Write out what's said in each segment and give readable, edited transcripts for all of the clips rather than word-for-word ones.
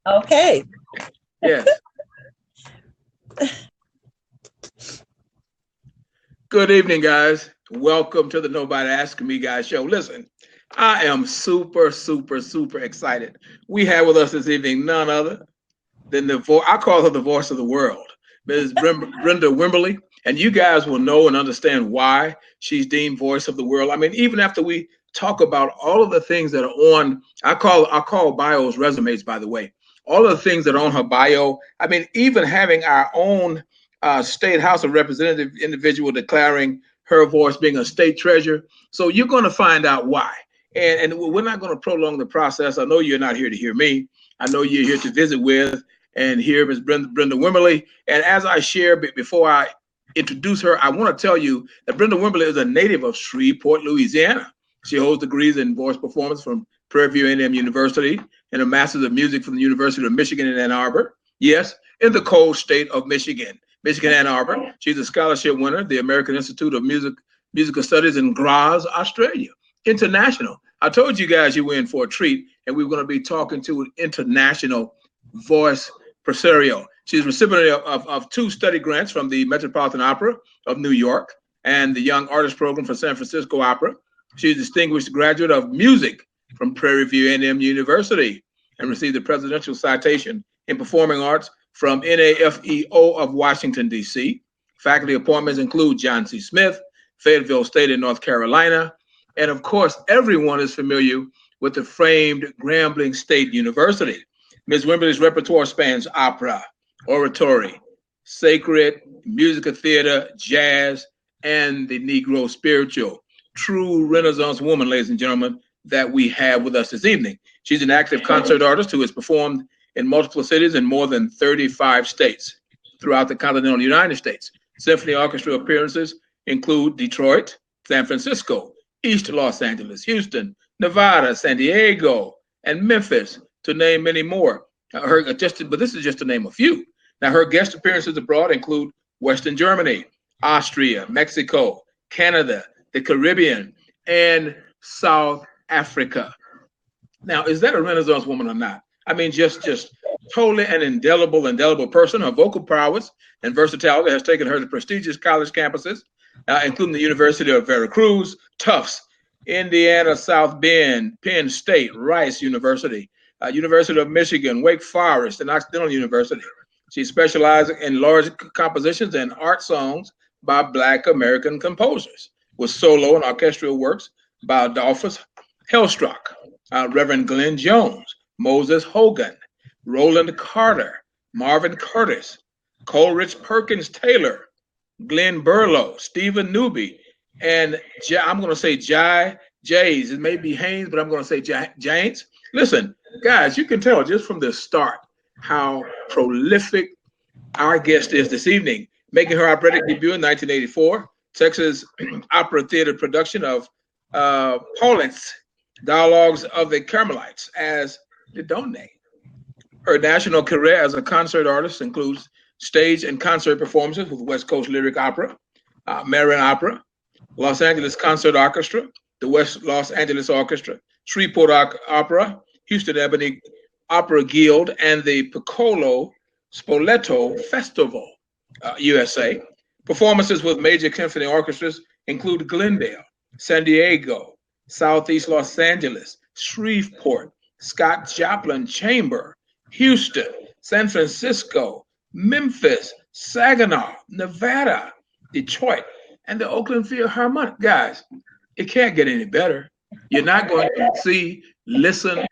Okay. Yes. Good evening, guys. Welcome to the Nobody Asking Me Guys show. Listen, I am super excited. We have with us this evening none other than I call her the voice of the world, Ms. Brenda Wimberly. And you guys will know and understand why she's deemed voice of the world. I mean, even after we talk about all of the things that are on, I call bios resumes, by the way. All of the things that are on her bio. I mean, even having our own state House of Representative individual declaring her voice being a state treasurer. So you're going to find out why. And we're not going to prolong the process. I know you're not here to hear me. I know you're here to visit with and hear Ms. Brenda Wimberly. And as I share, before I introduce her, I want to tell you that Brenda Wimberly is a native of Shreveport, Louisiana. She holds degrees in voice performance from Prairie View A&M University and a master's of music from the University of Michigan in Ann Arbor. Yes, in the cold state of Michigan, Ann Arbor. She's a scholarship winner, the American Institute of Musical Studies in Graz, Australia. International. I told you guys you were in for a treat, and we were going to be talking to an international voice Presario. She's recipient of two study grants from the Metropolitan Opera of New York and the Young Artist Program for San Francisco Opera. She's a distinguished graduate of music from Prairie View A&M University and received the Presidential Citation in Performing Arts from NAFEO of Washington, D.C. Faculty appointments include John C. Smith, Fayetteville State in North Carolina, and of course, everyone is familiar with the famed Grambling State University. Ms. Wimberly's repertoire spans opera, oratory, sacred, musical theater, jazz, and the Negro spiritual. True Renaissance woman, ladies and gentlemen, that we have with us this evening. She's an active concert artist who has performed in multiple cities in more than 35 states throughout the continental United States. Symphony orchestra appearances include Detroit, San Francisco, East Los Angeles, Houston, Nevada, San Diego, and Memphis, to name many more. But this is just to name a few. Now, her guest appearances abroad include Western Germany, Austria, Mexico, Canada, the Caribbean, and South Africa. Now, is that a Renaissance woman or not? I mean, just totally an indelible person. Her vocal prowess and versatility has taken her to prestigious college campuses, including the University of Veracruz, Tufts, Indiana, South Bend, Penn State, Rice University, University of Michigan, Wake Forest, and Occidental University. She specializes in large compositions and art songs by Black American composers, with solo and orchestral works by Adolphus Hellstruck, Reverend Glenn Jones, Moses Hogan, Roland Carter, Marvin Curtis, Coleridge Perkins Taylor, Glenn Burlow, Stephen Newby, and I'm going to say Jays. It may be Haynes, but I'm going to say James. Listen, guys, you can tell just from the start how prolific our guest is this evening, making her operatic debut in 1984, Texas Opera Theater production of Pauline's Dialogues of the Carmelites as Didone. Her national career as a concert artist includes stage and concert performances with West Coast Lyric Opera, Marion Opera, Los Angeles Concert Orchestra, the West Los Angeles Orchestra, Shreveport Opera, Houston Ebony Opera Guild, and the Piccolo Spoleto Festival, USA. Performances with major symphony orchestras include Glendale, San Diego, Southeast Los Angeles, Shreveport, Scott Joplin Chamber, Houston, San Francisco, Memphis, Saginaw, Nevada, Detroit, and the Oakland Philharmonic. Guys, it can't get any better. You're not going to see, listen,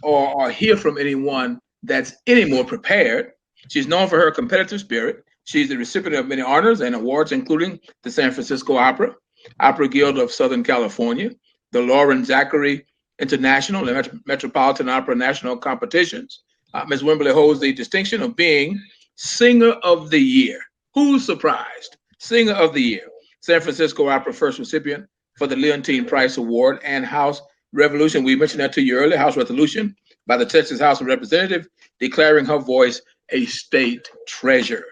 or hear from anyone that's any more prepared. She's known for her competitive spirit. She's the recipient of many honors and awards, including the San Francisco Opera, Opera Guild of Southern California, the Lauren Zachary International and Metropolitan Opera National competitions. Ms. Wimberly holds the distinction of being Singer of the Year. Who's surprised? Singer of the Year. San Francisco Opera first recipient for the Leontine Price Award and House Revolution. We mentioned that to you earlier, House Resolution by the Texas House of Representatives, declaring her voice a state treasure.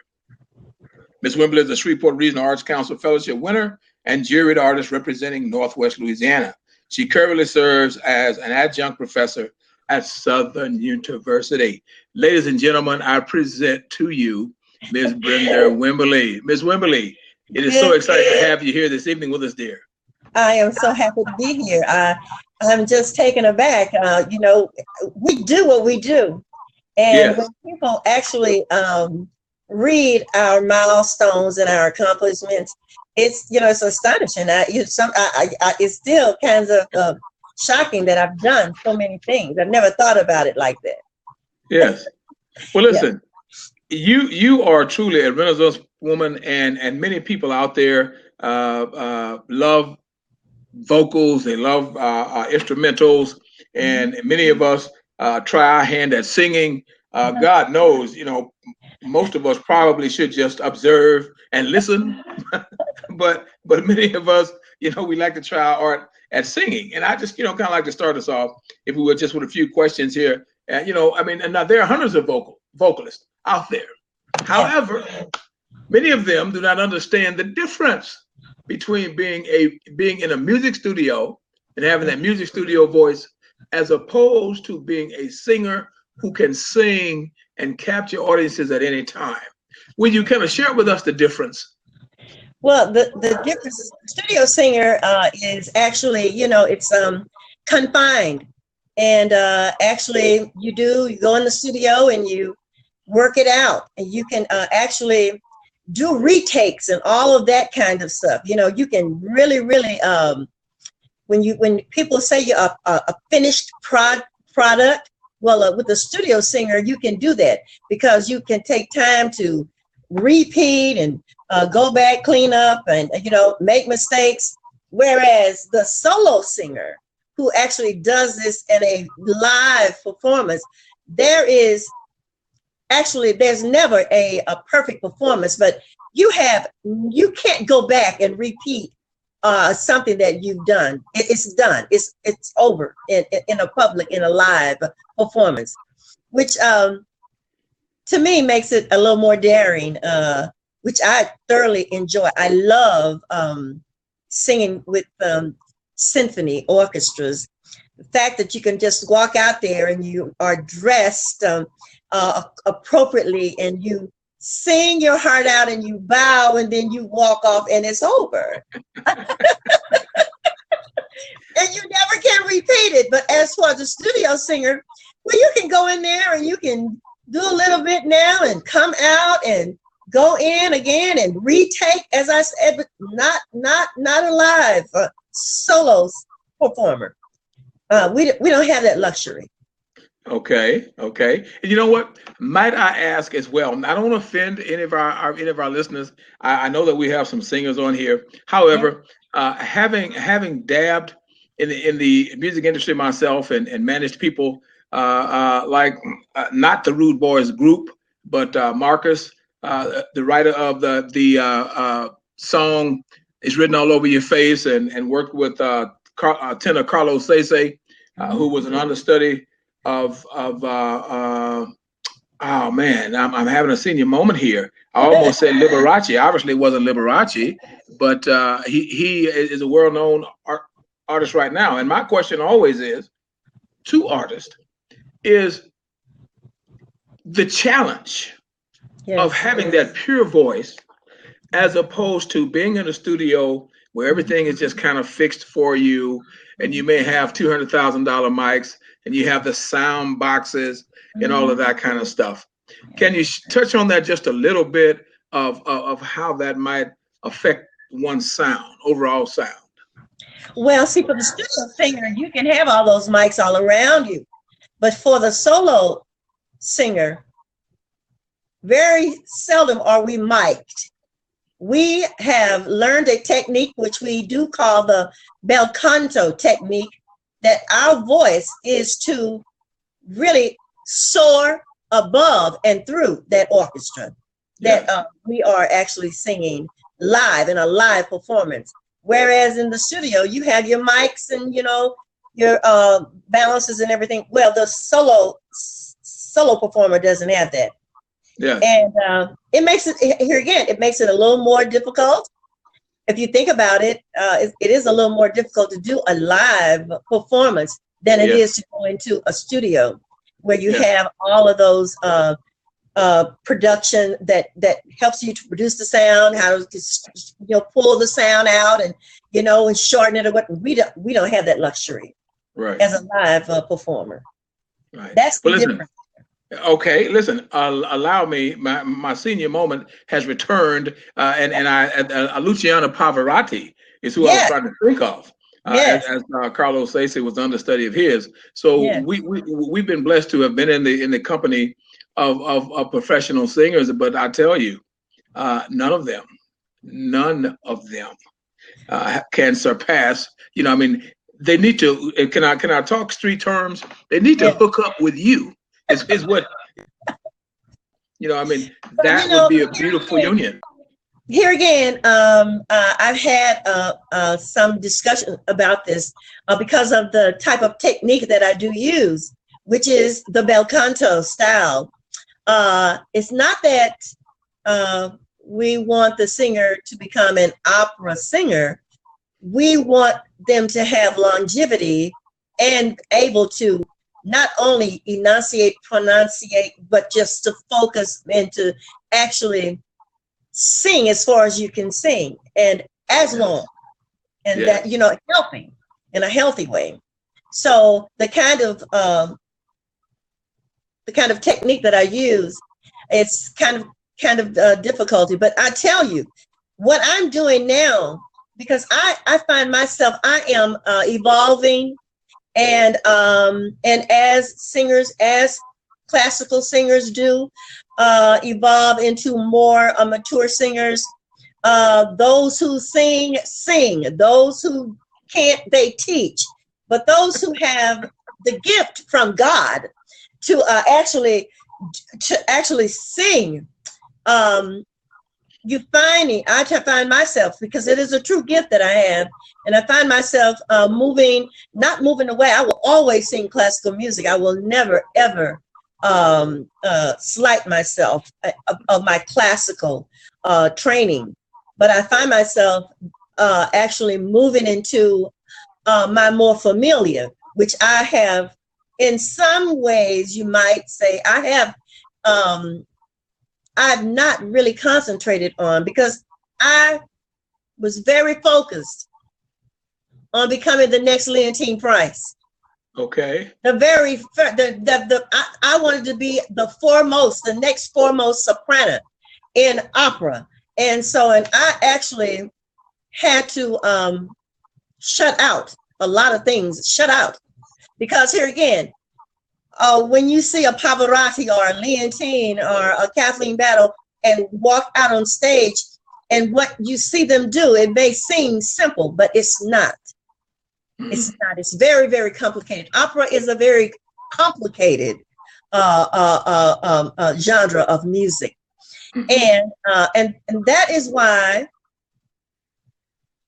Ms. Wimberly is a Shreveport Regional Arts Council Fellowship winner and juried artist representing Northwest Louisiana. She currently serves as an adjunct professor at Southern University. Ladies and gentlemen, I present to you Ms. Brenda Wimberly. Ms. Wimberly, it is so exciting to have you here this evening with us, dear. I am so happy to be here. I'm just taken aback. We do what we do. And Yes. when people actually read our milestones and our accomplishments, it's astonishing. It's still kind of shocking that I've done so many things. I've never thought about it like that. Yes. Well, Yeah. listen, you are truly a Renaissance woman, and many people out there love vocals, they love instrumentals, and many of us try our hand at singing. God knows, most of us probably should just observe and listen, but many of us, we like to try our art at singing. And I just, kind of like to start us off, if we were just with a few questions here. And now there are hundreds of vocalists out there. Yeah. However, many of them do not understand the difference between being in a music studio and having that music studio voice, as opposed to being a singer who can sing and capture audiences at any time. Will you kind of share with us the difference? Well, the difference is studio singer is actually, it's confined. And actually you go in the studio and you work it out, and you can actually do retakes and all of that kind of stuff. You can really, really, when people say you're a finished product, well, with a studio singer, you can do that because you can take time to repeat and go back, clean up, and make mistakes. Whereas the solo singer, who actually does this in a live performance, there's never a perfect performance, but you can't go back and repeat something that you've done. It's done. It's over in a live performance, which to me makes it a little more daring, which I thoroughly enjoy. I love singing with symphony orchestras. The fact that you can just walk out there and you are dressed appropriately, and you sing your heart out and you bow, and then you walk off and it's over. And you never can repeat it. But as for the studio singer, well, you can go in there and you can do a little bit now and come out and go in again and retake, as I said, but not a live solo performer. We don't have that luxury. Okay. And you know what? Might I ask as well? I don't want to offend any of our listeners. I know that we have some singers on here. However, having dabbed in the music industry myself and managed people like not the Rude Boys group, but Marcus, the writer of the song "It's Written All Over Your Face," and worked with tenor Carlos Sese, who was an understudy of oh man, I'm having a senior moment here. I almost said Liberace. Obviously, it wasn't Liberace, but he is a world-known artist right now. And my question always is to artists is the challenge of having that pure voice, as opposed to being in a studio where everything is just kind of fixed for you, and you may have $200,000 mics, and you have the sound boxes and all of that kind of stuff. Can you touch on that just a little bit of how that might affect one's sound, overall sound? Well, see, for the studio singer, you can have all those mics all around you. But for the solo singer, very seldom are we mic'd. We have learned a technique which we do call the bel canto technique, that our voice is to really soar above and through that orchestra that we are actually singing live in a live performance. Whereas in the studio, you have your mics and your balances and everything. Well, the solo performer doesn't have that. Yeah. And it makes it a little more difficult. If you think about it, it is a little more difficult to do a live performance than it Yeah. is to go into a studio where you Yeah. have all of those production that helps you to produce the sound, how to pull the sound out and and shorten it or what. We don't have that luxury Right. as a live performer. Right. That's the Well, listen. difference. Okay, listen. Allow me. My senior moment has returned, and Luciano Pavarotti is who I was Yes, trying to think of. yes, As Carlos Sace was understudy of his. So yes. we've been blessed to have been in the company of professional singers. But I tell you, none of them can surpass. I mean, they need to. Can I talk street terms? They need to Yes. hook up with you. Is what I mean, But that would be a beautiful union. here again, I've had some discussion about this because of the type of technique that I do use, which is the bel canto style. It's not that we want the singer to become an opera singer. We want them to have longevity and able to not only enunciate, pronunciate, but just to focus and to actually sing as far as you can sing and as long, and that healthy in a healthy way. So the kind of technique that I use, it's kind of difficulty. But I tell you, what I'm doing now, because I find myself, I am evolving, and as singers, as classical singers do, evolve into more mature singers. Those who sing, sing. Those who can't, they teach. But those who have the gift from God to actually sing, I find myself, because it is a true gift that I have, and I find myself not moving away. I will always sing classical music. I will never, ever slight myself of my classical training. But I find myself actually moving into my more familiar, which I have, in some ways, you might say, I've not really concentrated on, because I was very focused on becoming the next Leontine Price. Okay. I wanted to be the next foremost soprano in opera. And I actually had to shut out a lot of things, because here again, when you see a Pavarotti or a Leontine or a Kathleen Battle and walk out on stage, and what you see them do, it may seem simple, but it's not. It's not. It's very, very complicated. Opera is a very complicated genre of music, and that is why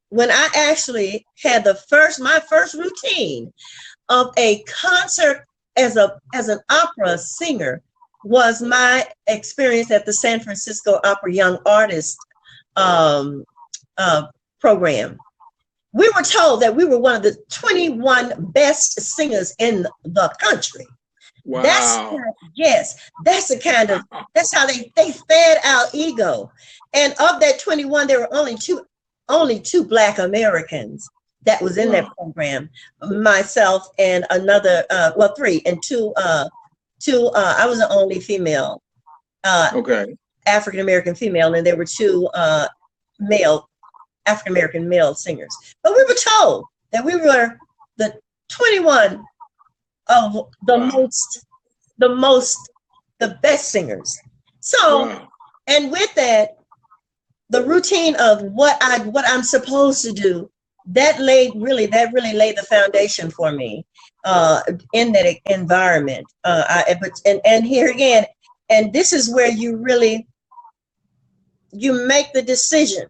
when I actually had my first routine of a concert as an opera singer was my experience at the San Francisco Opera Young Artist program. We were told that we were one of the 21 best singers in the country. Wow. That's how they fed our ego. And of that 21, there were only two Black Americans that was in that program. Myself and another, three, and two. I was the only female, African American female, and there were two African American male singers. But we were told that we were the 21 of the best singers. So, and with that, the routine of what I'm supposed to do, that really laid the foundation for me in that environment. And here again, and this is where you make the decision.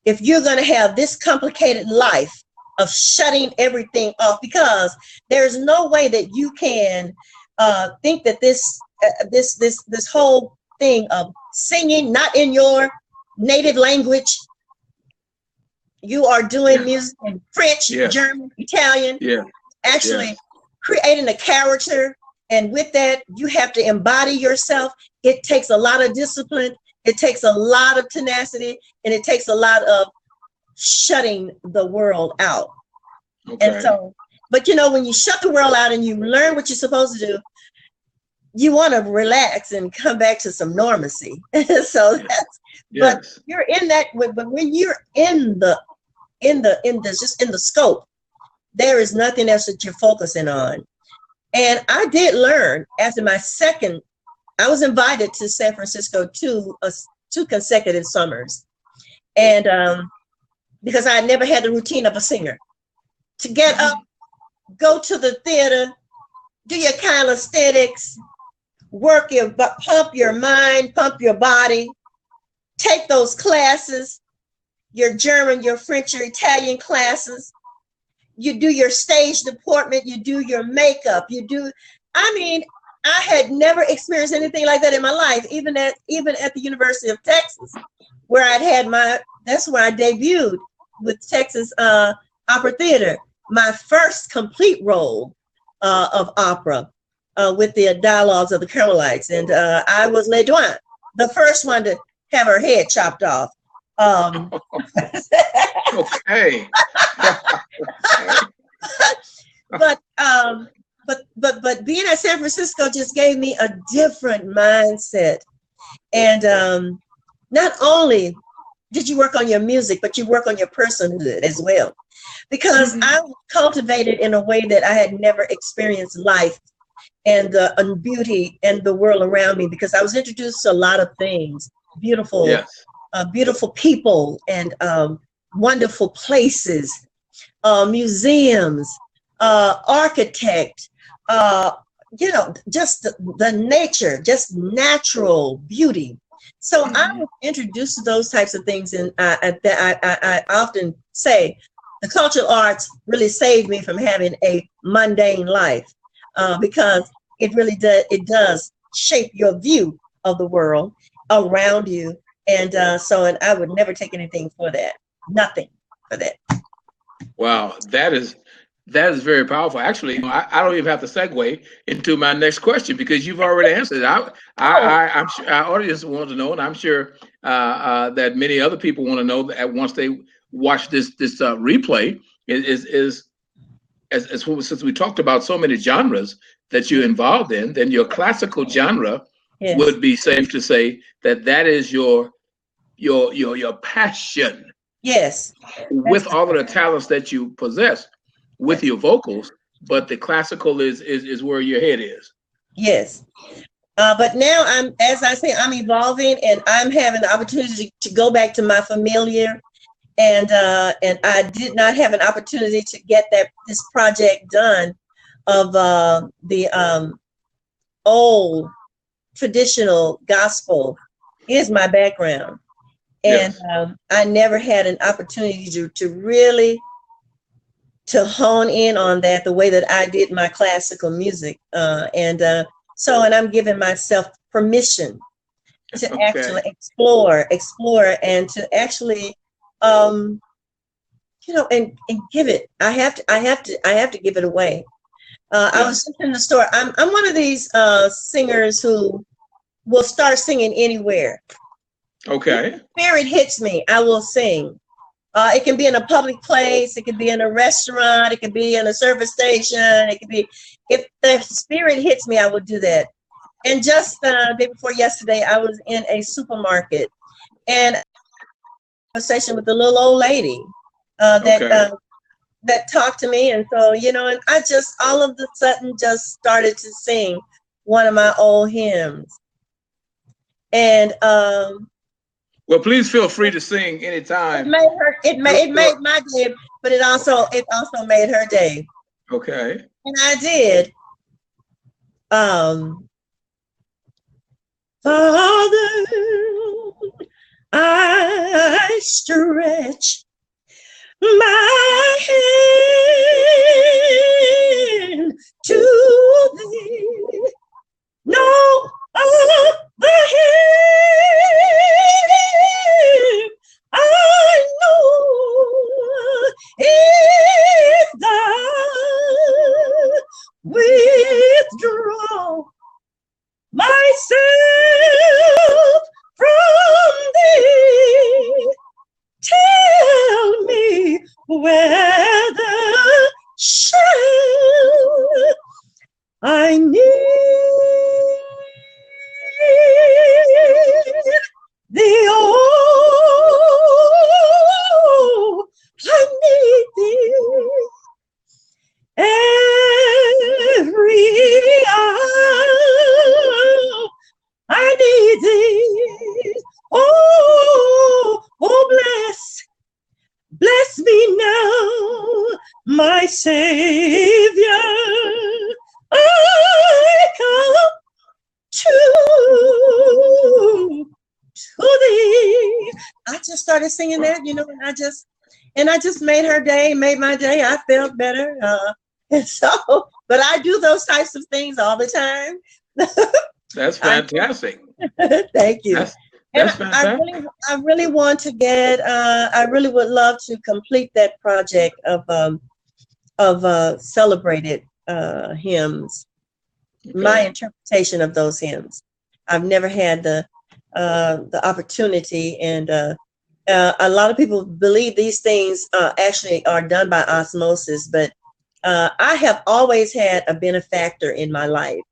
If you're going to have this complicated life of shutting everything off, because there's no way that you can think that this whole thing of singing not in your native language, you are doing music in French, German, Italian, actually creating a character. And with that, you have to embody yourself. It takes a lot of discipline. It takes a lot of tenacity, and it takes a lot of shutting the world out. Okay. And so, but when you shut the world out and you learn what you're supposed to do, you want to relax and come back to some normalcy. So that's, but you're in that, but when you're in the just in the scope, there is nothing else that you're focusing on. And I did learn after my second, I was invited to San Francisco two consecutive summers. And because I never had the routine of a singer, to get up, go to the theater, do your calisthenics, pump your mind, pump your body, take those classes, your German, your French, your Italian classes. You do your stage deportment, you do your makeup, I had never experienced anything like that in my life, even at the University of Texas, where that's where I debuted with Texas Opera Theater, my first complete role of opera with the Dialogues of the Carmelites. And I was Le Doyen, the first one to have her head chopped off. Okay. But being at San Francisco just gave me a different mindset. And not only did you work on your music, but you work on your personhood as well. Because I was cultivated in a way that I had never experienced life and beauty and the world around me, because I was introduced to a lot of things, beautiful people and wonderful places, museums, architect, just the nature, just natural beauty. So I was introduced to those types of things, and I often say the cultural arts really saved me from having a mundane life, because it really does shape your view of the world around you. And and I would never take anything for that. Nothing for that. Wow, that is very powerful. Actually, I don't even have to segue into my next question because you've already answered it. I'm sure our audience wants to know, and I'm sure that many other people want to know that once they watch this replay, since we talked about so many genres that you're involved in, then your classical genre would be safe to say that is your passion. Yes. With all of the talents that you possess with your vocals, but the classical is where your head is. Yes. But now I'm evolving, and I'm having the opportunity to go back to my familiar. And I did not have an opportunity to get this project done of the old traditional gospel is my background. And I never had an opportunity to really hone in on that the way that I did my classical music. And I'm giving myself permission to actually explore and to actually and give it. I have to give it away. I was just in the store. I'm one of these singers who will start singing anywhere. Okay. If the spirit hits me, I will sing. It can be in a public place. It could be in a restaurant. It could be in a service station. It could be, if the spirit hits me, I will do that. And just the day before yesterday, I was in a supermarket and conversation with a little old lady that talked to me. And so, and I just all of a sudden just started to sing one of my old hymns. And well, please feel free to sing anytime. It made my day, but it also made her day. Okay. And I did. Father, I stretch my hand to thee. No other help I know is thine. myself from thee. Tell me whether shall I need thee, oh, I need thee every hour. I need thee, oh, bless me now, my Savior. I come to thee. I just started singing that, and I just made her day, made my day. I felt better. And so, but I do those types of things all the time. That's fantastic. Thank you. That's fantastic. I really want to get, I really would love to complete that project of celebrated hymns. Okay. My interpretation of those hymns. I've never had the opportunity, and a lot of people believe these things actually are done by osmosis, but I have always had a benefactor in my life,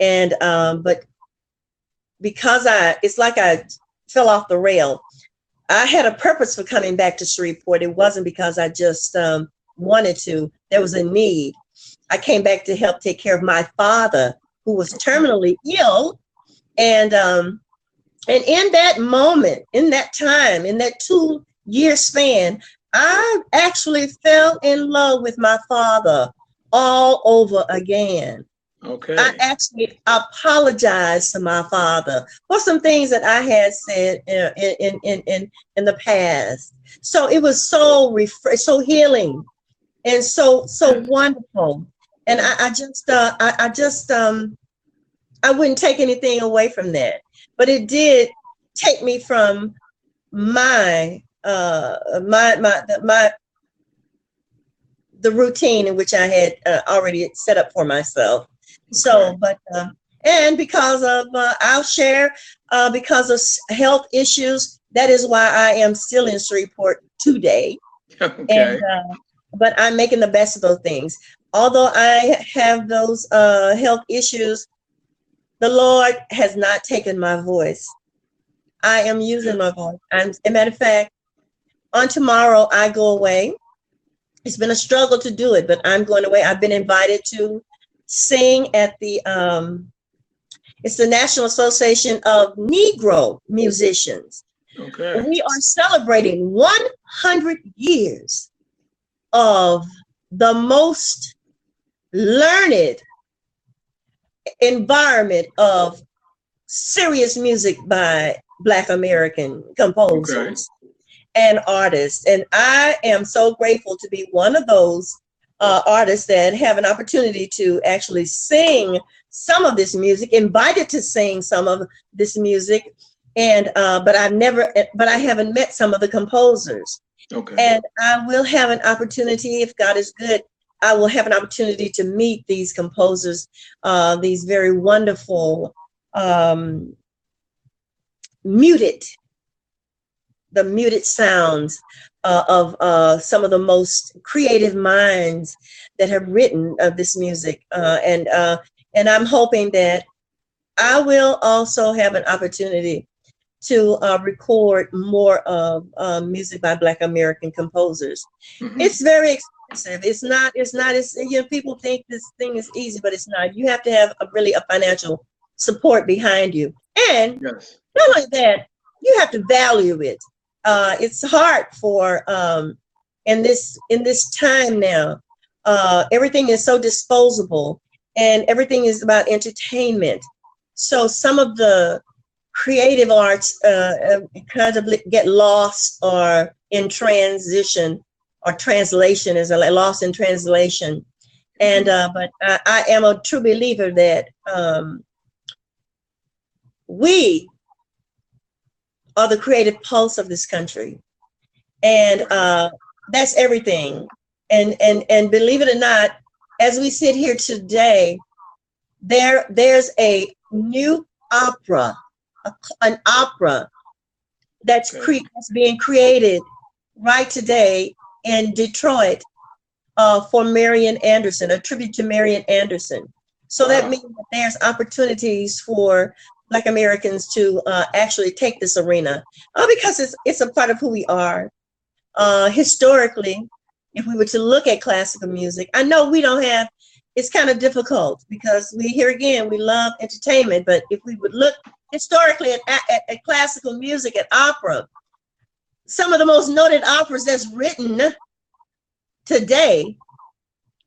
and but because it's like I fell off the rail. I had a purpose for coming back to Shreveport. It wasn't because I just wanted to. There was a need. I came back to help take care of my father, who was terminally ill. And in that moment, in that time, in that 2-year span, I actually fell in love with my father all over again. Okay. I actually apologized to my father for some things that I had said in the past. So it was so healing and so wonderful. And I wouldn't take anything away from that, but it did take me from the routine in which I had already set up for myself. Okay. So, but and because of I'll share because of health issues, that is why I am still in Shreveport today. Okay. And but I'm making the best of those things. Although I have those health issues, the Lord has not taken my voice. I am using my voice. As a matter of fact, on tomorrow I go away. It's been a struggle to do it, but I'm going away. I've been invited to sing at the it's the National Association of Negro Musicians. Okay. We are celebrating 100 years of the most learned environment of serious music by Black American composers and artists. And I am so grateful to be one of those artists that have an opportunity to actually sing some of this music, invited to sing some of this music. And but I haven't met some of the composers. Okay. And I will have an opportunity, if God is good, I will have an opportunity to meet these composers, these very wonderful muted sounds of some of the most creative minds that have written this music. And I'm hoping that I will also have an opportunity to record more of music by Black American composers. Mm-hmm. It's very expensive. It's not, people think this thing is easy, but it's not. You have to have a financial support behind you. And yes, not only that, you have to value it. It's hard for, in this time now, everything is so disposable and everything is about entertainment. So some of the creative arts kind of get lost or in transition, or translation is lost in translation. And but I am a true believer that we are the creative pulse of this country, and that's everything. And believe it or not, as we sit here today, there's a new opera, an opera that's being created right today in Detroit for Marian Anderson, a tribute to Marian Anderson. So that means that there's opportunities for Black Americans to actually take this arena because it's a part of who we are. Historically, if we were to look at classical music, I know we don't have, it's kind of difficult because here again, we love entertainment, but if we would look historically at classical music, at opera, some of the most noted operas that's written today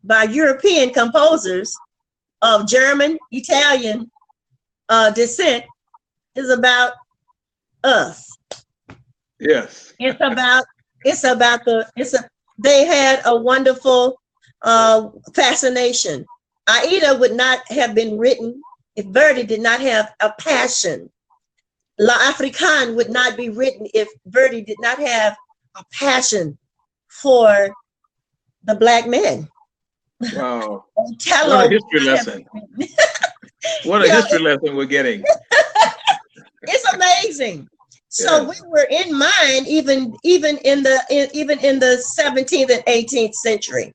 by European composers of German, Italian descent is about us. Yes. They had a wonderful fascination. Aida would not have been written if Verdi did not have a passion. La Africaine would not be written if Verdi did not have a passion for the Black man. Wow. What a history lesson. What a history lesson we're getting. It's amazing. So we were in mind even in the 17th and 18th century.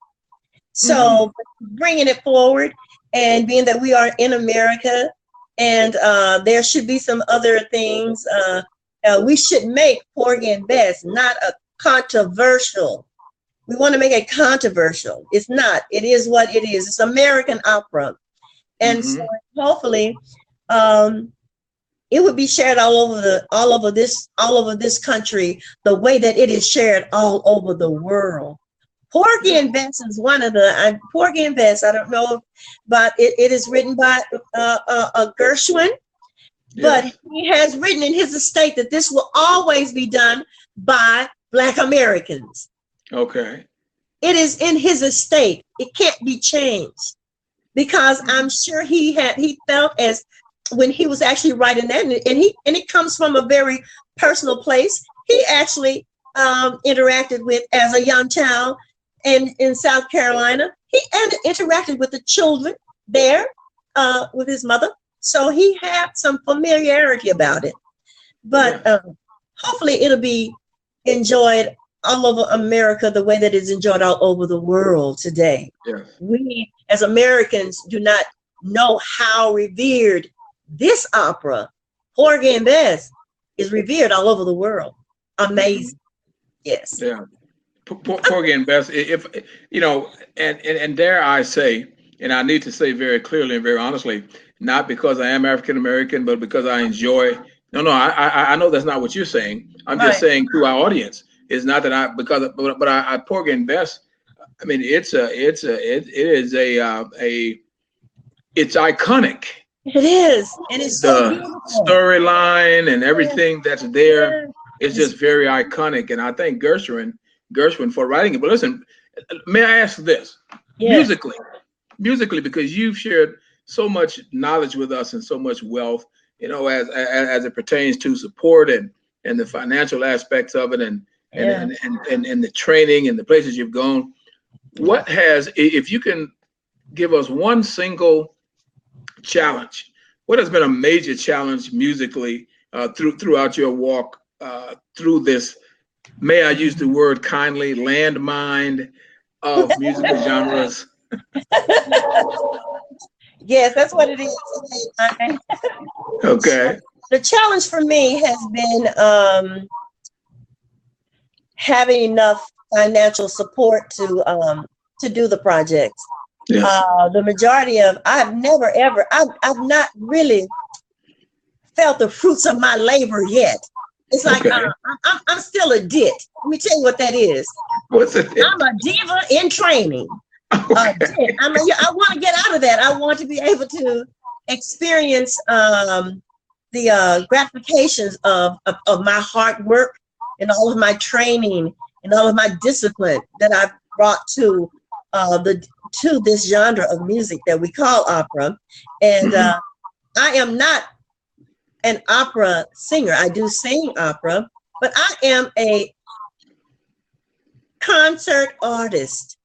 So bringing it forward and being that we are in America and there should be some other things. We should make Porgy and Bess not a controversial. We want to make it controversial. It's not. It is what it is. It's American opera. And so hopefully it would be shared all over this country the way that it is shared all over the world. Porgy and Bess is one of the Porgy and Bess. I don't know, but it is written by Gershwin. But he has written in his estate that this will always be done by Black Americans. Okay. It is in his estate. It can't be changed because I'm sure he felt as when he was actually writing that, and it comes from a very personal place. He actually interacted with as a young child in South Carolina. He interacted with the children there with his mother, so he had some familiarity about it. But hopefully, it'll be enjoyed all over America the way that it's enjoyed all over the world today. Yes. We, as Americans, do not know how revered this opera, Porgy and Bess, is revered all over the world. Amazing. Yes. Yeah. Porgy and Bess, if you know, and dare I say, and I need to say very clearly and very honestly, not because I am African American, but because I enjoy. No, I know that's not what you're saying. I'm just saying to our audience, it's not that but I Porgy and Bess. I mean, it's iconic. It is, and it's so beautiful. Storyline and everything that's there is just very iconic, and I thank Gershwin for writing it. But listen, may I ask this? Musically, because you've shared so much knowledge with us and so much wealth, you know, as it pertains to support and the financial aspects of it, and the training and the places you've gone. What has, if you can give us one single challenge, what has been a major challenge musically throughout your walk through this, may I use the word kindly, landmine of musical genres? Yes, that's what it is. Okay. The challenge for me has been having enough financial support to do the projects. Yes. The majority of I've not really felt the fruits of my labor yet. It's like I'm still a dit. Let me tell you what that is. What's it? I'm a diva in training. Okay. I want to get out of that. I want to be able to experience the gratifications of my hard work and all of my training and all of my discipline that I've brought to this genre of music that we call opera. And I am not an opera singer. I do sing opera, but I am a concert artist.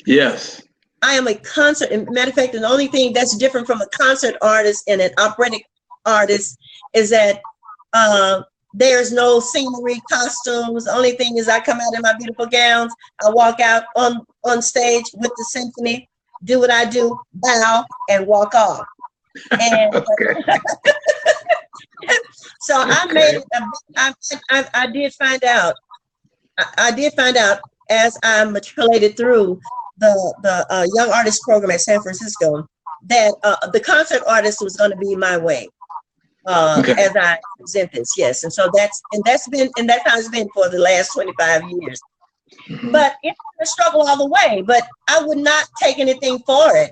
Yes. I am a concert. Matter of fact, the only thing that's different from a concert artist and an operatic artists is that there's no scenery, costumes. The only thing is I come out in my beautiful gowns. I walk out on stage with the symphony, do what I do, bow, and walk off. And so I made. I did find out. I did find out as I matriculated through the Young Artist Program at San Francisco that the concert artist was going to be my way as I present this. Yes, and so that's how it's been for the last 25 years. Mm-hmm. But it's a struggle all the way. But I would not take anything for it.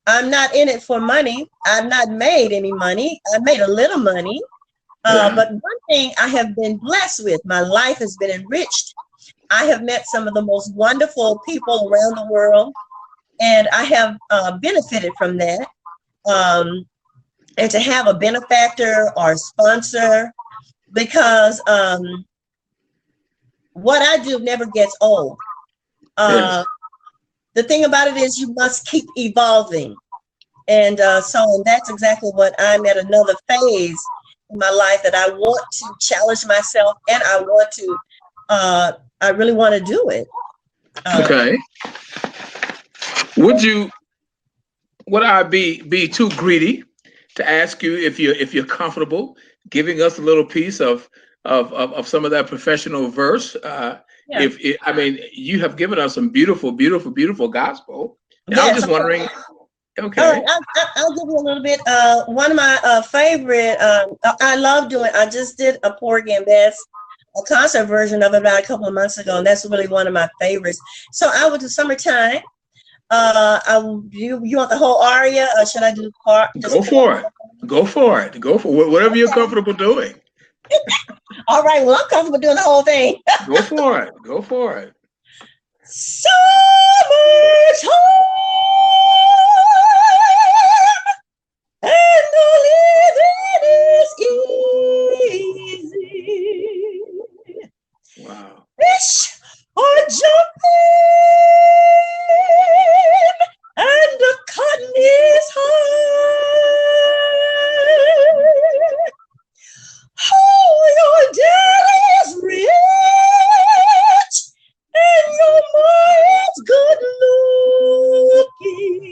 I'm not in it for money. I've not made any money. I made a little money. But one thing I have been blessed with, my life has been enriched. I have met some of the most wonderful people around the world, and I have benefited from that. And to have a benefactor or sponsor, because what I do never gets old. The thing about it is you must keep evolving. And so that's exactly what I'm at, another phase in my life that I want to challenge myself, and I want to, I really want to do it. Okay. Would I be too greedy to ask you if you're comfortable giving us a little piece of some of that professional verse? I mean, you have given us some beautiful, beautiful, beautiful gospel. And I was just wondering. Okay. I'll give you a little bit. One of my favorite, I love doing, I just did a Porgy and Bess, a concert version of it about a couple of months ago, and that's really one of my favorites. So I would do Summertime. You want the whole aria, or should I do part? Go for it. Go for it. Go for whatever you're comfortable doing. All right. Well, I'm comfortable doing the whole thing. Go for it. Go for it. Summertime. And the living is easy. Wow. Fish are jumping, and the cotton is high. Oh, your daddy is rich, and your mind's good looking.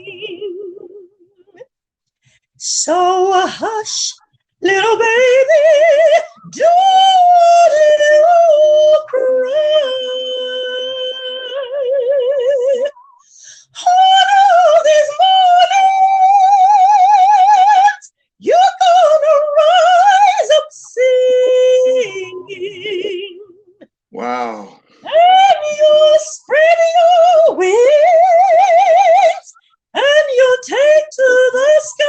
So hush, little baby, don't you cry. All these mornings, you're gonna rise up singing. Wow. And you'll spread your wings, and you'll take to the sky.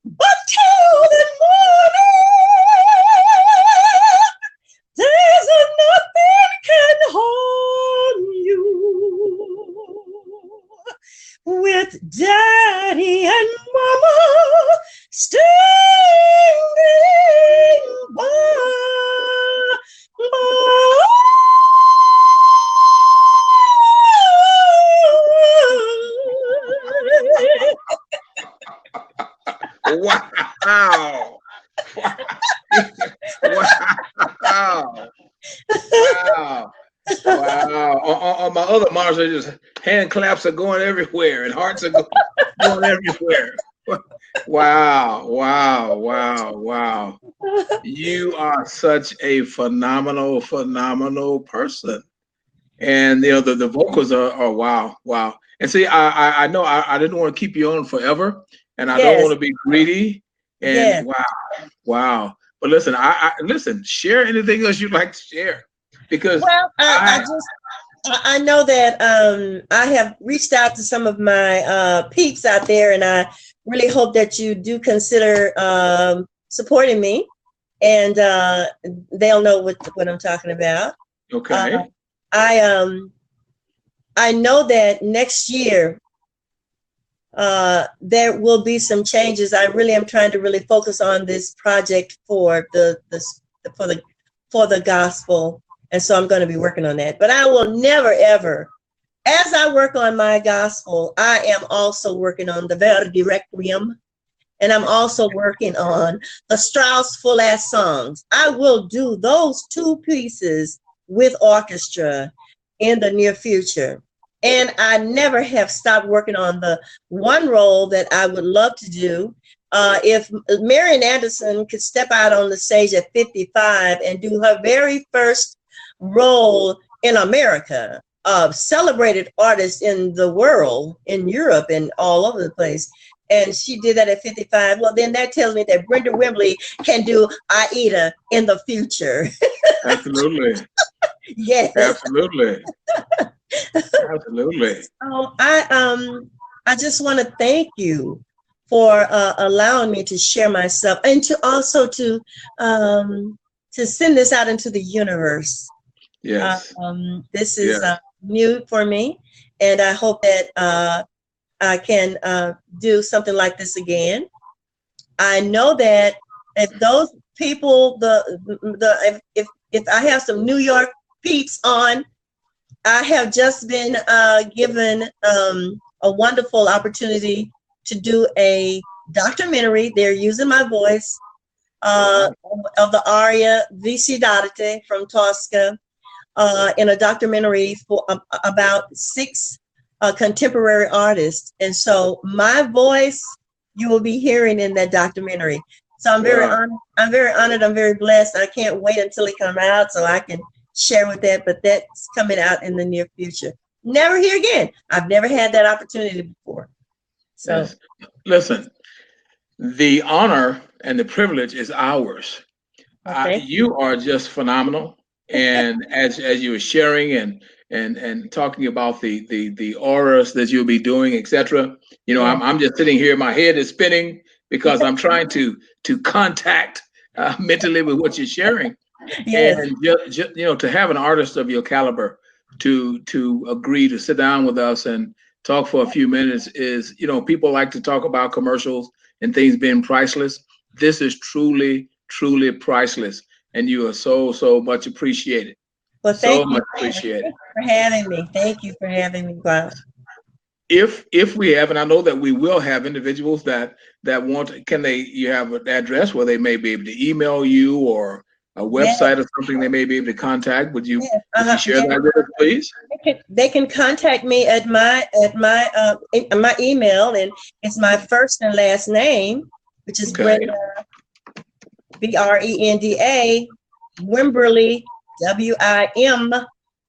But till the morning, there's nothing can harm you. With Daddy and Mama standing by. Wow. Wow. Wow. On my other monitors, just hand claps are going everywhere and hearts are going everywhere. Wow. Wow. Wow. Wow. You are such a phenomenal, phenomenal person. And the vocals are wow, wow. And see, I know I didn't want to keep you on forever, and I don't want to be greedy. And wow. But listen, listen. Share anything else you'd like to share, because I know that I have reached out to some of my peeps out there, and I really hope that you do consider supporting me, and they'll know what I'm talking about. Okay. I know that next year there will be some changes. I really am trying to really focus on this project for the gospel, and so I'm going to be working on that. But I will never ever as I work on my gospel, I am also working on the Verdi Requiem, and I'm also working on the Strauss full ass songs. I will do those two pieces with orchestra in the near future. And I never have stopped working on the one role that I would love to do. If Marian Anderson could step out on the stage at 55 and do her very first role in America, celebrated artist in the world, in Europe and all over the place, and she did that at 55, well, then that tells me that Brenda Wembley can do Aida in the future. Absolutely. Yes. Absolutely. Absolutely. So I just want to thank you for allowing me to share myself, and to also to send this out into the universe. Yes. This is new for me, and I hope that I can do something like this again. I know that if those people, if I have some New York peeps on, I have just been given a wonderful opportunity to do a documentary. They're using my voice of the aria Vicidate from Tosca in a documentary for about 6 contemporary artists. And so my voice you will be hearing in that documentary. So I'm very honored. I'm very honored. I'm very blessed. I can't wait until it comes out so I can share with that. But that's coming out in the near future. Never here again. I've never had that opportunity before. So yes. Listen, the honor and the privilege is ours. okay. You are just phenomenal. And as you were sharing and talking about the auras that you'll be doing, etc. You know, I'm just sitting here, my head is spinning because I'm trying to contact mentally with what you're sharing. Yes. And you know, to have an artist of your caliber to agree to sit down with us and talk for a few minutes is, you know, people like to talk about commercials and things being priceless. This is truly, truly priceless, and you are so much appreciated. Well, So thank you much appreciated. for having me. Thank you for having me, Bob. If we have, and I know that we will have individuals that want, can they, you have an address where they may be able to email you, or a website or something they may be able to contact? Would you share that with us, please? They can contact me at my email, and it's my first and last name, which is Brenda, Brenda, Wimberly,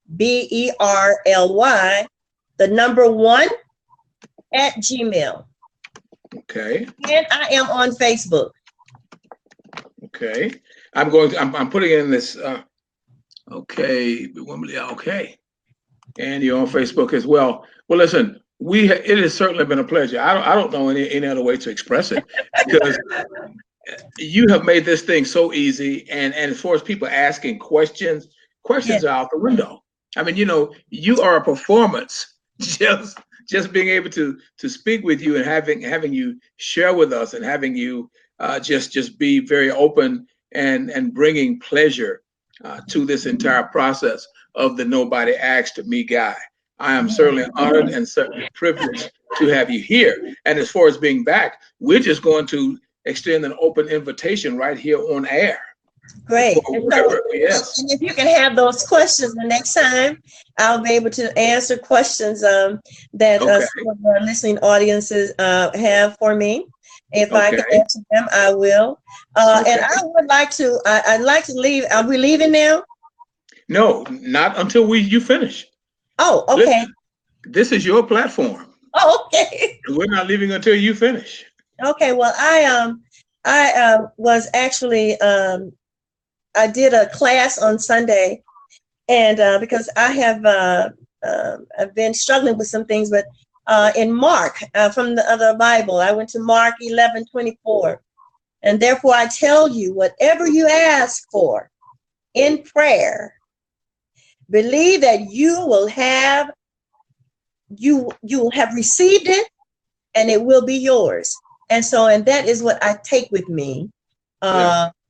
Wimberly, the number 1 at Gmail. Okay. And I am on Facebook. Okay. I'm putting in this. Okay. Okay. And you're on Facebook as well. Well, listen, it has certainly been a pleasure. I don't know any other way to express it, because you have made this thing so easy. And as far as people asking questions are out the window. I mean, you know, you are a performance. Just being able to speak with you and having you share with us, and having you just be very open and bringing pleasure to this entire process of the Nobody Asked Me guy. I am certainly honored and certainly privileged to have you here. And as far as being back, we're just going to extend an open invitation right here on air. Great. Yes. And if you can have those questions the next time, I'll be able to answer questions that some of our listening audiences have for me. If I can answer them, I will. And I would like to. I'd like to leave. Are we leaving now? No, not until you finish. Oh, okay. Listen, this is your platform. Oh, okay. We're not leaving until you finish. Okay. Well, I was actually I did a class on Sunday, and because I have I've been struggling with some things, but in Mark from the other Bible, I went to Mark 11:24, and therefore I tell you, whatever you ask for in prayer, believe that you will have received it, and it will be yours. And that is what I take with me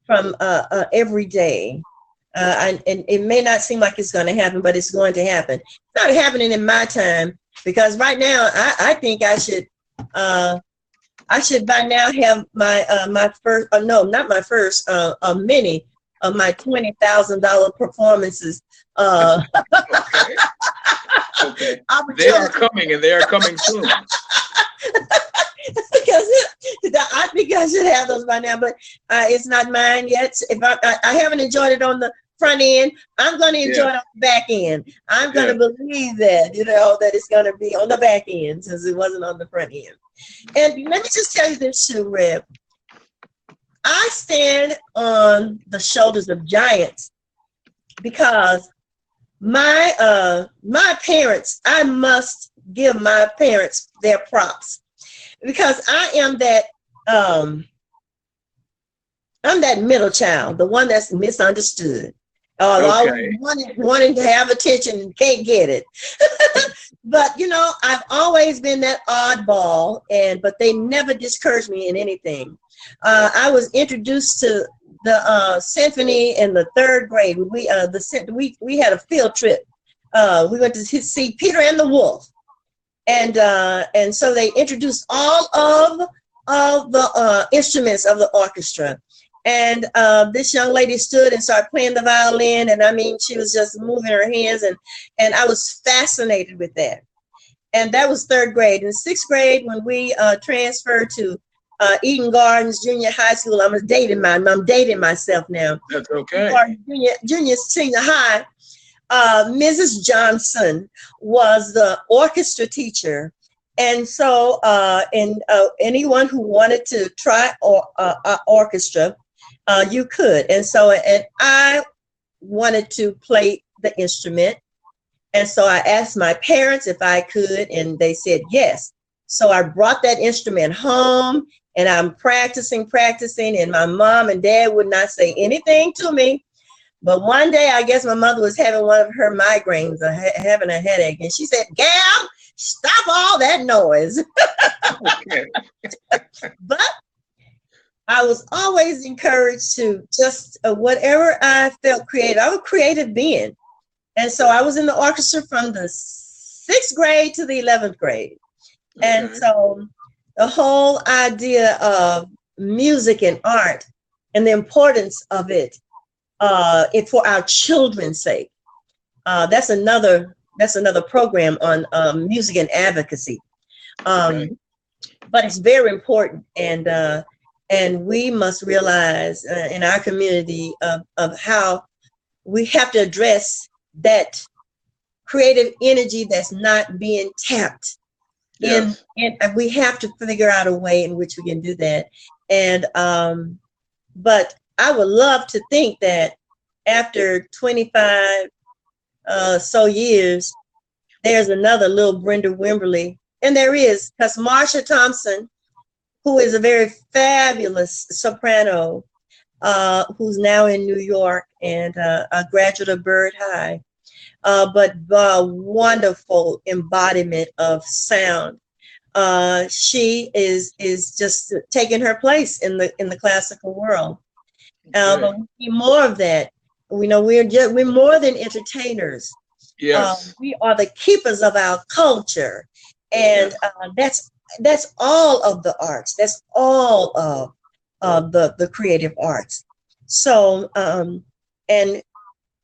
from every day. And it may not seem like it's going to happen, but it's going to happen. It's not happening in my time, because right now I think I should by now have my my first, no, not my first, many of my $20,000 performances. Okay. Okay. They are coming, and they are coming soon. Because I think I should have those by now, but it's not mine yet. If I haven't enjoyed it on the front end, I'm going to enjoy it on the back end. I'm going to believe that, that it's going to be on the back end, since it wasn't on the front end. And let me just tell you this too, Reb. I stand on the shoulders of giants, because my parents, I must give my parents their props, because I am that I'm that middle child, the one that's misunderstood. Always wanting to have attention and can't get it. But I've always been that oddball, but they never discouraged me in anything. I was introduced to the symphony in the third grade. We had a field trip. We went to see Peter and the Wolf, and so they introduced all of the instruments of the orchestra. And this young lady stood and started playing the violin, and I mean, she was just moving her hands, and I was fascinated with that. And that was third grade. In sixth grade, when we transferred to Eden Gardens Junior High School, I'm dating myself now. That's okay. Junior Senior High, Mrs. Johnson was the orchestra teacher. And so anyone who wanted to try orchestra, you could. And I wanted to play the instrument. And so I asked my parents if I could, and they said yes. So I brought that instrument home, and I'm practicing, and my mom and dad would not say anything to me. But one day, I guess my mother was having one of her migraines, or having a headache, and she said, "Gal, stop all that noise." But I was always encouraged to just whatever I felt creative. I'm a creative being. And so I was in the orchestra from the 6th grade to the 11th grade. Okay. And so the whole idea of music and art and the importance of it, for our children's sake, that's another program on music and advocacy. But it's very important, and we must realize in our community of how we have to address that creative energy that's not being tapped. Yes. And we have to figure out a way in which we can do that. And but I would love to think that after 25 so years, there's another little Brenda Wimberly. And there is, because Marsha Thompson, who is a very fabulous soprano, who's now in New York and a graduate of Bird High, but wonderful embodiment of sound. She is just taking her place in the classical world. But we need more of that. We know we're more than entertainers. Yes, we are the keepers of our culture, and that's all of the arts. That's all of the creative arts. So and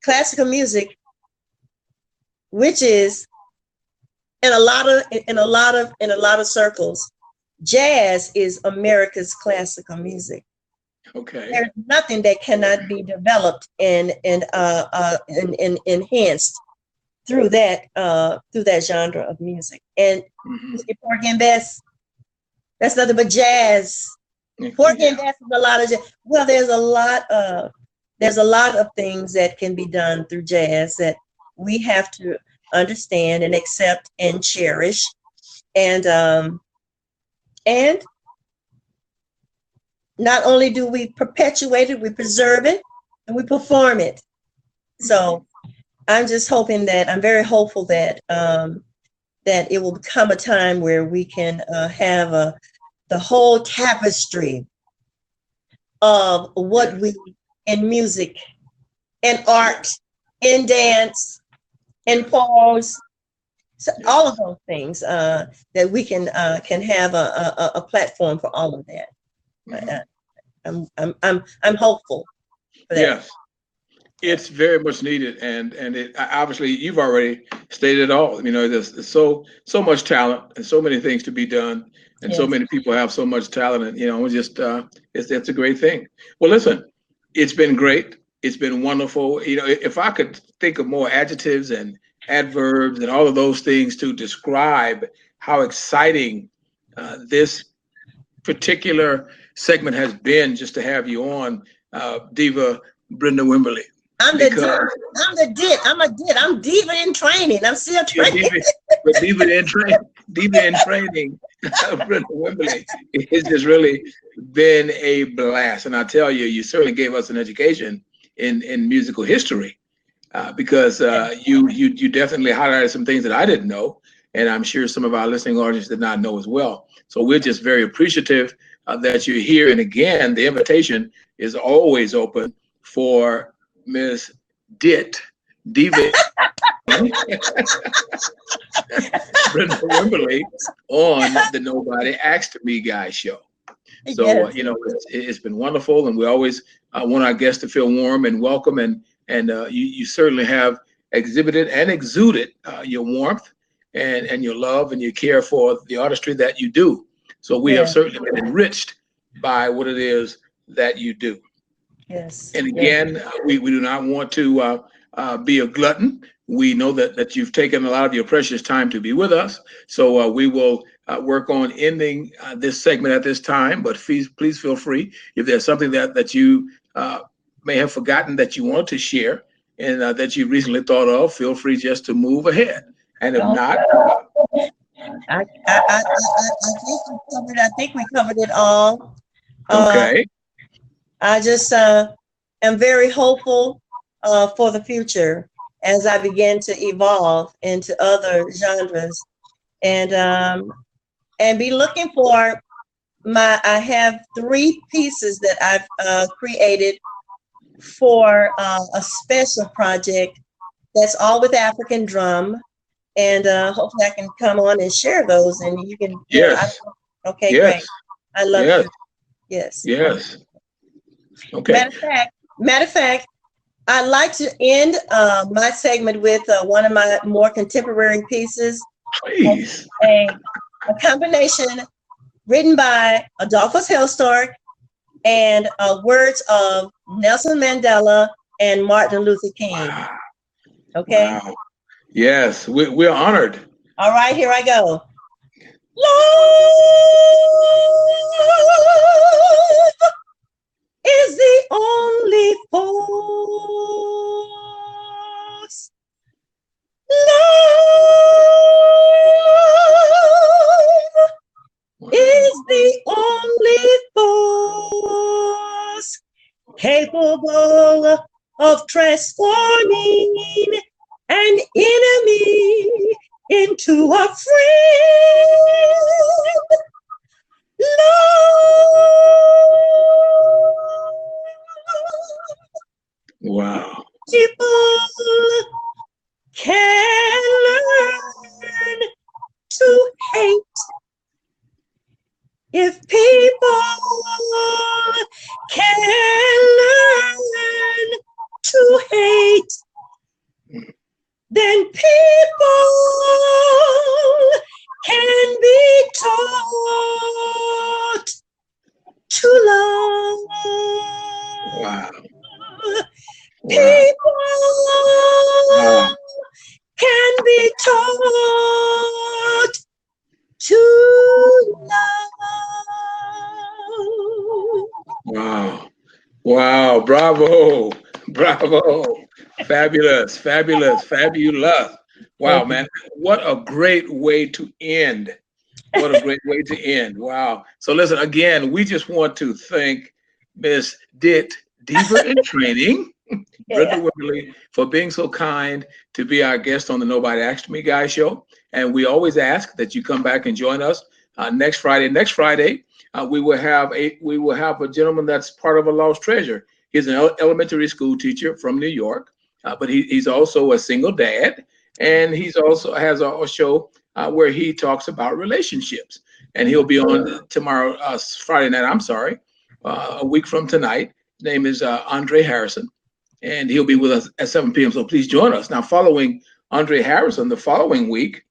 classical music, which is in a lot of circles, jazz is America's classical music. Okay. There's nothing that cannot be developed and enhanced through that genre of music. And Porgy and Bess, that's nothing but jazz. Porgy and Bess is a lot of jazz. Well, there's a lot of things that can be done through jazz that we have to understand and accept and cherish, and not only do we perpetuate it, we preserve it, and we perform it. So I'm just hoping I'm very hopeful that that it will become a time where we can have the whole tapestry of what we in music in art, in dance, in pause. So all of those things that we can have a platform for all of that. I'm hopeful for that. Yes, it's very much needed, and it obviously you've already stated it all. You know, there's so much talent and so many things to be done, and so Yes. many people have so much talent, and you know, it's a great thing. Well, listen, it's been great. It's been wonderful. You know, if I could think of more adjectives and adverbs and all of those things to describe how exciting this particular segment has been, just to have you on, Diva Brenda Wimberly. I'm the Because dit. I'm the dit. I'm Diva in training. I'm still you're training. Diva in training, Brenda Wimberly. It's just really been a blast, and I tell you, you certainly gave us an education in musical history, because you definitely highlighted some things that I didn't know, and I'm sure some of our listening audience did not know as well. So we're just very appreciative that you're here. And again, the invitation is always open for Miss Diva Brenda Wimberly on the Nobody Asked Me Guy show. So Yes. you know, it's been wonderful, and we always want our guests to feel warm and welcome, and you certainly have exhibited and exuded your warmth and your love and your care for the artistry that you do. So we have Yes. certainly been enriched by what it is that you do. Yes. And Yes. again, we do not want to be a glutton. We know that you've taken a lot of your precious time to be with us. So we will work on ending this segment at this time. But please feel free, if there's something that you may have forgotten that you want to share and that you recently thought of, feel free just to move ahead. And if not, I think we covered it all. okay. I just am very hopeful for the future as I begin to evolve into other genres, and be looking for I have 3 pieces that I've created for a special project that's all with African drum, and hopefully I can come on and share those, and you can. Yes. Okay, Yes. great. I love Yes. you. Yes. Yes. Okay. Matter of fact, I'd like to end my segment with one of my more contemporary pieces, Please. a combination written by Adolphus Hellstark and words of Nelson Mandela and Martin Luther King. Wow. Okay? Wow. Yes, we're honored. All right, here I go. Love is the only force. Love is the only force capable of transforming an enemy into a friend. Love. Wow. People can learn to hate. If people can learn to hate, then people can be taught to love. Wow. People Wow. can be taught to love. Wow. Wow. Bravo. Bravo. Fabulous. Fabulous. Fabulous. Wow, man. What a great way to end. What a great way to end. Wow. So listen, again, we just want to thank Miss Diva in Training, Brenda Wimberly, for being so kind to be our guest on the Nobody Asked Me Guy show. And we always ask that you come back and join us next Friday. Next Friday, we will have a gentleman that's part of a lost treasure. He's an elementary school teacher from New York, but he's also a single dad, and he's also has a show where he talks about relationships. And he'll be on tomorrow, Friday night. I'm sorry, a week from tonight. His name is Andre Harrison, and he'll be with us at 7 p.m. So please join us. Now, following Andre Harrison, the following week,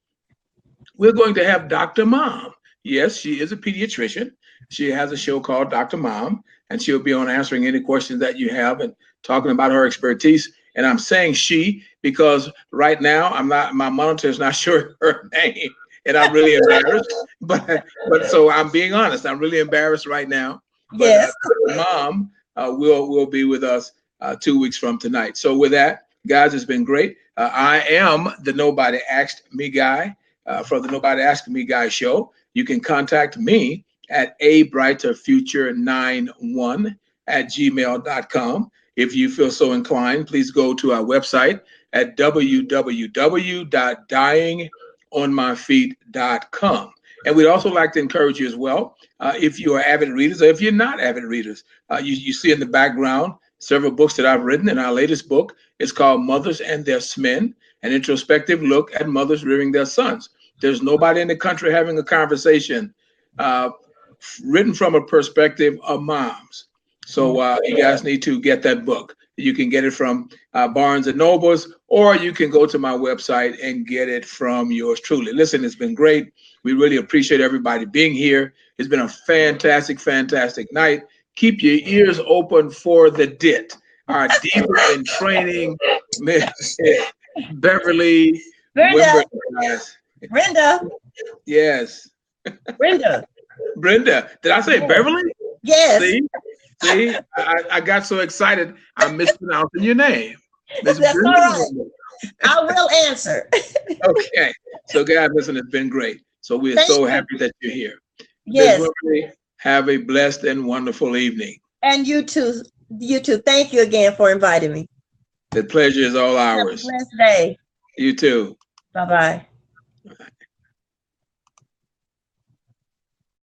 we're going to have Dr. Mom. Yes, she is a pediatrician. She has a show called Dr. Mom, and she'll be on answering any questions that you have and talking about her expertise. And I'm saying she because right now my monitor is not sure her name, and I'm really embarrassed. But so I'm being honest. I'm really embarrassed right now. But Yes. Dr. Mom will be with us 2 weeks from tonight. So with that, guys, it's been great. I am the Nobody Asked Me guy from the Nobody Asked Me guy show. You can contact me at abrighterfuture91@gmail.com. If you feel so inclined, please go to our website at www.dyingonmyfeet.com. And we'd also like to encourage you as well, if you are avid readers or if you're not avid readers, you see in the background several books that I've written. And our latest book is called Mothers and Their Men, an introspective look at mothers rearing their sons. There's nobody in the country having a conversation written from a perspective of moms. So you guys need to get that book. You can get it from Barnes and Nobles, or you can go to my website and get it from yours truly. Listen, it's been great. We really appreciate everybody being here. It's been a fantastic, fantastic night. Keep your ears open for the DIT, our Diva in Training, Beverly Brenda. Wimber. Brenda. Yes. Brenda. Brenda. Did I say Beverly? Yes. See, I got so excited, I'm mispronouncing your name. That's all right. I will answer. Okay. So, guys, listen, it's been great. So, we're so happy that you're here. Yes. Ms. Wimberly, have a blessed and wonderful evening. And you too. You too. Thank you again for inviting me. The pleasure is all ours. Have a blessed day. You too. Bye-bye.